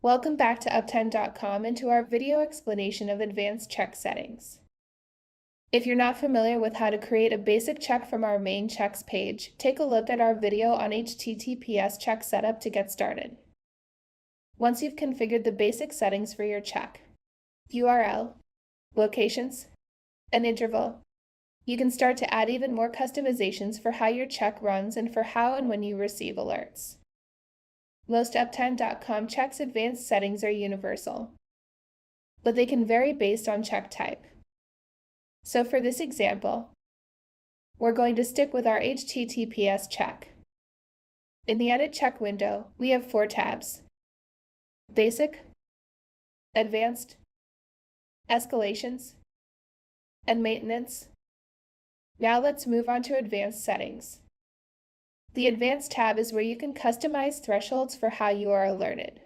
Welcome back to Uptime.com and to our video explanation of advanced check settings. If you're not familiar with how to create a basic check from our main checks page, take a look at our video on HTTPS check setup to get started. Once you've configured the basic settings for your check, URL, locations, and interval, you can start to add even more customizations for how your check runs and for how and when you receive alerts. Most Uptime.com checks advanced settings are universal, but they can vary based on check type. So for this example, we're going to stick with our HTTPS check. In the Edit Check window, we have 4 tabs: Basic, Advanced, Escalations, and Maintenance. Now let's move on to Advanced Settings. The Advanced tab is where you can customize thresholds for how you are alerted.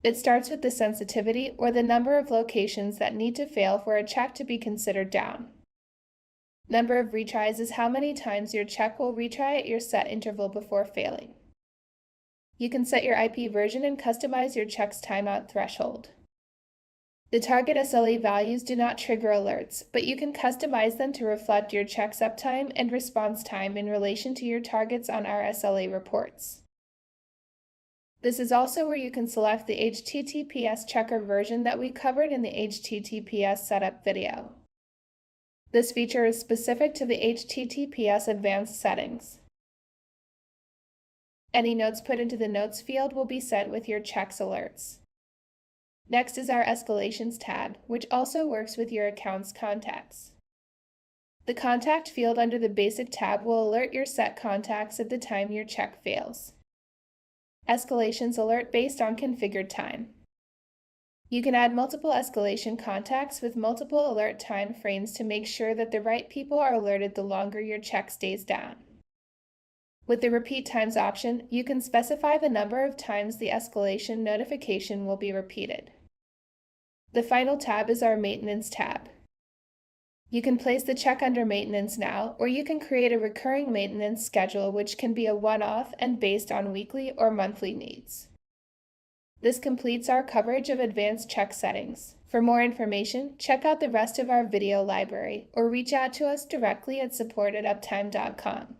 It starts with the sensitivity or the number of locations that need to fail for a check to be considered down. Number of retries is how many times your check will retry at your set interval before failing. You can set your IP version and customize your check's timeout threshold. The target SLA values do not trigger alerts, but you can customize them to reflect your check's uptime and response time in relation to your targets on our SLA reports. This is also where you can select the HTTPS checker version that we covered in the HTTPS setup video. This feature is specific to the HTTPS advanced settings. Any notes put into the notes field will be sent with your check's alerts. Next is our Escalations tab, which also works with your account's contacts. The Contact field under the Basic tab will alert your set contacts at the time your check fails. Escalations alert based on configured time. You can add multiple escalation contacts with multiple alert time frames to make sure that the right people are alerted the longer your check stays down. With the Repeat Times option, you can specify the number of times the escalation notification will be repeated. The final tab is our Maintenance tab. You can place the check under Maintenance now, or you can create a recurring maintenance schedule which can be a one-off and based on weekly or monthly needs. This completes our coverage of advanced check settings. For more information, check out the rest of our video library or reach out to us directly at support@uptime.com.